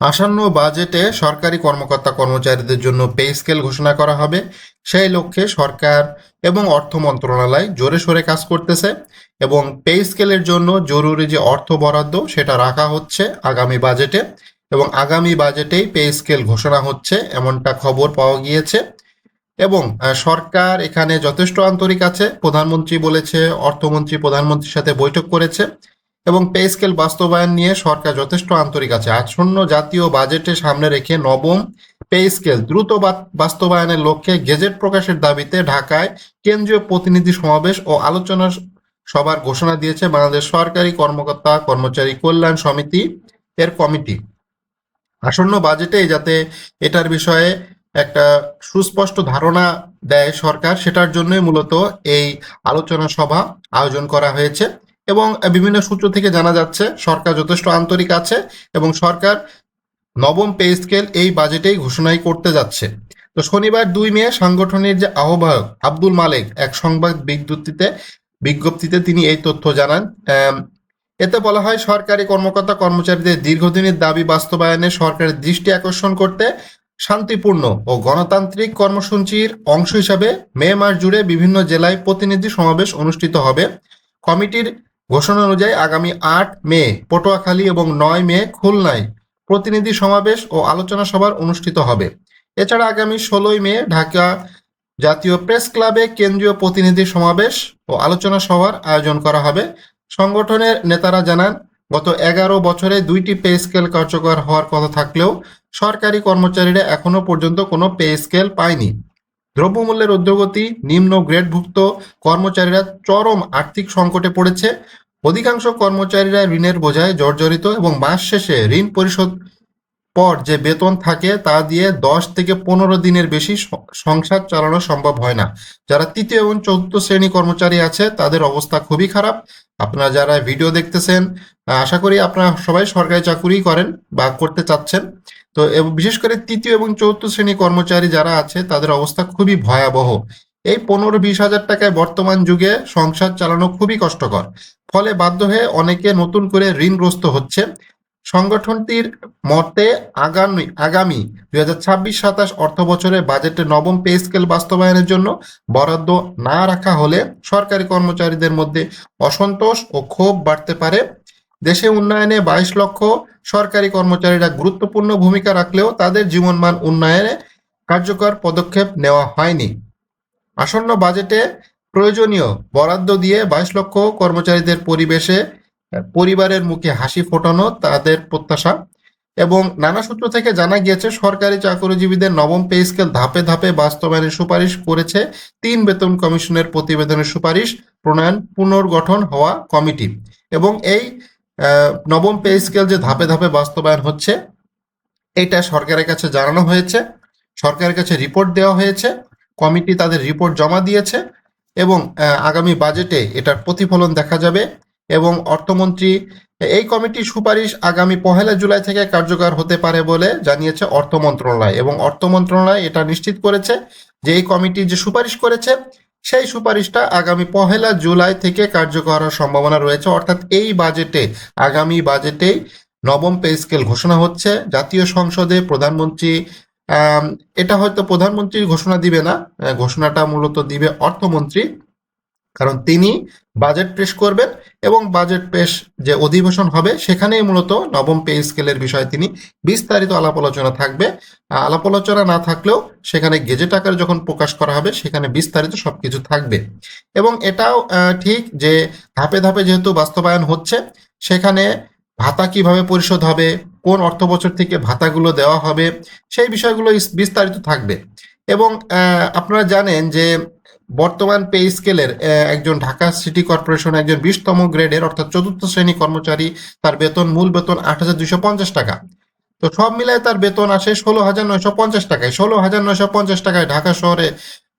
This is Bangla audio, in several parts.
আসন্ন বাজেটে সরকারি কর্মকর্তা কর্মচারীদের জন্য পে স্কেল ঘোষণা করা হবে। সেই লক্ষ্যে সরকার এবং অর্থ মন্ত্রণালয় জোরে সোরে কাজ করতেছে এবং পে স্কেলের জন্য জরুরি যে অর্থ বরাদ্দ সেটা রাখা হচ্ছে আগামী বাজেটে এবং আগামী বাজেটেই পে স্কেল ঘোষণা হচ্ছে এমনটা খবর পাওয়া গিয়েছে। এবং সরকার এখানে যথেষ্ট আন্তরিক আছে। প্রধানমন্ত্রী বলেছে, অর্থমন্ত্রী প্রধানমন্ত্রীর সাথে বৈঠক করেছে এবং পে স্কেল বাস্তবায়ন নিয়ে সরকার যথেষ্ট আন্তরিক আছে। আসন্ন জাতীয় বাজেটে সামনে রেখে নবম পে স্কেল দ্রুত বাস্তবায়নের লক্ষ্যে গেজেট প্রকাশের দাবিতে ঢাকায় কেন্দ্রীয় প্রতিনিধি সমাবেশ ও আলোচনা সভার ঘোষণা দিয়েছে বাংলাদেশ সরকারি কর্মকর্তা কর্মচারী কল্যাণ সমিতি এর কমিটি। আসন্ন বাজেটে যাতে এটার বিষয়ে একটা সুস্পষ্ট ধারণা দেয় সরকার, সেটার জন্যই মূলত এই আলোচনা সভা আয়োজন করা হয়েছে। এবং বিভিন্ন সূত্র থেকে জানা যাচ্ছে সরকার যথেষ্ট আন্তরিক আছে এবং সরকার নবম পে স্কেল এই বাজেটেই ঘোষণাই করতে যাচ্ছে। তো শনিবার 2 মে সাংগঠনের যে আহ্বায়ক আব্দুল মালেক এক সংবাদ বিজ্ঞপ্তিতে তিনি এই তথ্য জানান। এতে বলা হয়, সরকারি কর্মকর্তা কর্মচারীদের দীর্ঘদিনের দাবি বাস্তবায়নে সরকারের দৃষ্টি আকর্ষণ করতে শান্তিপূর্ণ ও গণতান্ত্রিক কর্মসূচির অংশ হিসাবে মে মাস জুড়ে বিভিন্ন জেলায় প্রতিনিধি সমাবেশ অনুষ্ঠিত হবে। কমিটির ঘোষণা অনুযায়ী আগামী 8 মে পটুয়াখালী এবং 9 মে খুলনায় প্রতিনিধি সমাবেশ ও আলোচনা সভার অনুষ্ঠিত হবে। এছাড়া আগামী 16 মে ঢাকা জাতীয় প্রেস ক্লাবে কেন্দ্রীয় প্রতিনিধি সমাবেশ ও আলোচনা সভার আয়োজন করা হবে। সংগঠনের নেতারা জানান, গত 11 বছরে 2টি পে স্কেল কার্যকর হওয়ার কথা থাকলেও সরকারি কর্মচারীরা এখনো পর্যন্ত কোনো পে স্কেল পায়নি। দ্রব্যমূল্যের ঊর্ধ্বগতি, নিম্ন গ্রেডভুক্ত কর্মচারীরা চরম আর্থিক সংকটে পড়েছে। অধিকাংশ কর্মচারীরা ঋণের বোঝায় জর্জরিত এবং মাস শেষে ঋণ পরিশোধ পর যে বেতন থাকে তা দিয়ে 10 থেকে 15 দিনের বেশি সংসার চালানো সম্ভব হয় না। যারা তৃতীয় এবং চতুর্থ শ্রেণী কর্মচারী আছে তাদের অবস্থা খুবই খারাপ। আপনারা যারা ভিডিও দেখতেছেন, আশা করি আপনারা সবাই সরকারি চাকুরি করেন বা করতে চাচ্ছেন। তো বিশেষ করে তৃতীয় এবং চতুর্থ শ্রেণী কর্মচারী যারা আছে তাদের অবস্থা খুবই ভয়াবহ। এই 15-20 হাজার টাকায় বর্তমান যুগে সংসার চালানো খুবই কষ্টকর। ফলে বাধ্য হয়ে অনেকে নতুন করে ঋণগ্রস্ত হচ্ছে। সংগঠনটির মতে আগামী 2026-27 অর্থবছরে বাজেটে নবম পে স্কেল বাস্তবায়নের জন্য বরাদ্দ না রাখা হলে সরকারি কর্মচারীদের মধ্যে অসন্তোষ ও ক্ষোভ বাড়তে পারে। দেশে উন্নয়নে 22 লক্ষ সরকারি কর্মচারীরা গুরুত্বপূর্ণ ভূমিকা রাখলেও তাদের জীবনমান উন্নয়নে কার্যকর পদক্ষেপ নেওয়া হয়নি। আসন্ন বাজেটে প্রয়োজনীয় বরাদ্দ দিয়ে 22 লক্ষ কর্মচারীদের পরিবারের মুখে হাসি ফোটানো তাদের প্রত্যাশা। এবং নানা সূত্র থেকে জানা গিয়েছে সরকারি চাকরিজীবীদের নবম পে স্কেল ধাপে ধাপে বাস্তবায়নের সুপারিশ করেছে 3 বেতন কমিশনের প্রতিবেদনের সুপারিশ প্রণয়ন পুনর্গঠন হওয়া কমিটি। এবং এই নবম পে স্কেল যে ধাপে ধাপে বাস্তবায়ন হচ্ছে এটা সরকারের কাছে জানানো হয়েছে, সরকারের কাছে রিপোর্ট দেওয়া হয়েছে, কমিটি তাদের রিপোর্ট জমা দিয়েছে এবং আগামী বাজেটে এটার প্রতিফলন দেখা যাবে। এবং অর্থমন্ত্রী এই কমিটির সুপারিশ আগামী 1 জুলাই থেকে কার্যকর হতে পারে বলে জানিয়েছে অর্থ মন্ত্রণালয়। এবং অর্থ মন্ত্রণালয় এটা নিশ্চিত করেছে যে এই কমিটি যে সুপারিশ করেছে সেই সুপারিশটা আগামী 1 জুলাই থেকে কার্যকর হওয়ার সম্ভাবনা রয়েছে। অর্থাৎ এই বাজেটে, আগামী বাজেটেই নবম পে স্কেল ঘোষণা হচ্ছে। জাতীয় সংসদে প্রধানমন্ত্রী এটা হয়তো প্রধানমন্ত্রী ঘোষণা দিবে না, ঘোষণাটা মূলত দিবে অর্থমন্ত্রী, কারণ তিনি বাজেট পেশ করবেন এবং বাজেট পেশ যে অধিবেশন হবে সেখানেই মূলত নবম পে স্কেলের বিষয়ে তিনি বিস্তারিত আলাপ আলোচনা থাকবে। আলাপ আলোচনা না থাকলেও সেখানে গেজেট আকারে যখন প্রকাশ করা হবে সেখানে বিস্তারিত সবকিছু থাকবে। এবং এটাও ঠিক যে ধাপে ধাপে যেহেতু বাস্তবায়ন হচ্ছে, সেখানে ভাতা কিভাবে পরিশোধ হবে, কোন অর্থ বছর থেকে ভাতাগুলো দেওয়া হবে, সেই বিষয়গুলো বিস্তারিত থাকবে। এবং আপনারা জানেন যে বর্তমান পে স্কেলের একজন ঢাকা সিটি কর্পোরেশন একজন 20তম গ্রেডের অর্থাৎ চতুর্থ শ্রেণী কর্মচারী, তার মূল বেতন 8,250 টাকা। তো সব মিলায় তার বেতন আসে 16,950 টাকায়। 16,950 টাকায় ঢাকা শহরে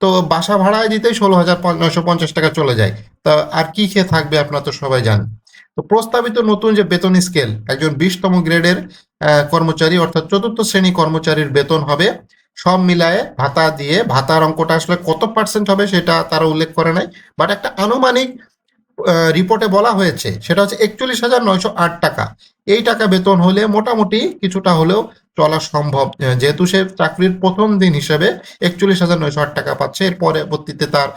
তো বাসা ভাড়ায় দিতেই 16,950 টাকা চলে যায়। তা আর কি খেয়ে থাকবে আপনারা তো সবাই জানেন। তো প্রস্তাবিত নতুন যে বেতন স্কেল একজন 20তম গ্রেডের কর্মচারী অর্থাৎ চতুর্থ শ্রেণী কর্মচারীর বেতন হবে সব মিলায়ে ভাতা দিয়ে, ভাতার অঙ্কটা আসলে কত পার্সেন্ট হবে সেটা তারা উল্লেখ করে নাই, বাট একটা আনুমানিক রিপোর্টে বলা হয়েছে সেটা হচ্ছে 41,908 টাকা। এই টাকা বেতন হলে মোটামুটি কিছুটা হলেও চলা সম্ভব, যেহেতু সে চাকরির প্রথম দিন হিসেবে 41,908 টাকা পাচ্ছে। এর পরবর্তীতে তার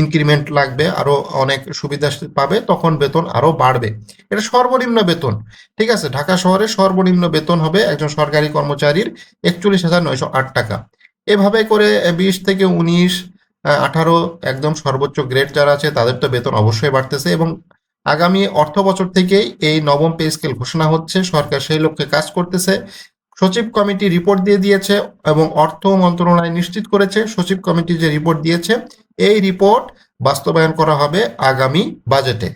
ইনক্রিমেন্ট লাগবে, আরো অনেক সুবিধা সে পাবে, তখন বেতন আরো বাড়বে। এটা সর্বনিম্ন বেতন। ঠিক আছে, ঢাকা শহরে সর্বনিম্ন বেতন হবে একজন সরকারি কর্মচারীর 41,908 টাকা। এভাবে করে 20 থেকে 19, 18 একদম সর্বোচ্চ গ্রেড যারা আছে তাদের তো বেতন অবশ্যই বাড়তেছে, এবং আগামী অর্থ বছর থেকেই এই নবম পে স্কেল ঘোষণা হচ্ছে। সরকার সেই লক্ষ্যে কাজ করতেছে। সচিব কমিটি রিপোর্ট দিয়ে দিয়েছে এবং অর্থ মন্ত্রণালয় নিশ্চিত করেছে সচিব কমিটি যে রিপোর্ট দিয়েছে এই রিপোর্ট বাস্তবায়ন করা হবে আগামী বাজেটে।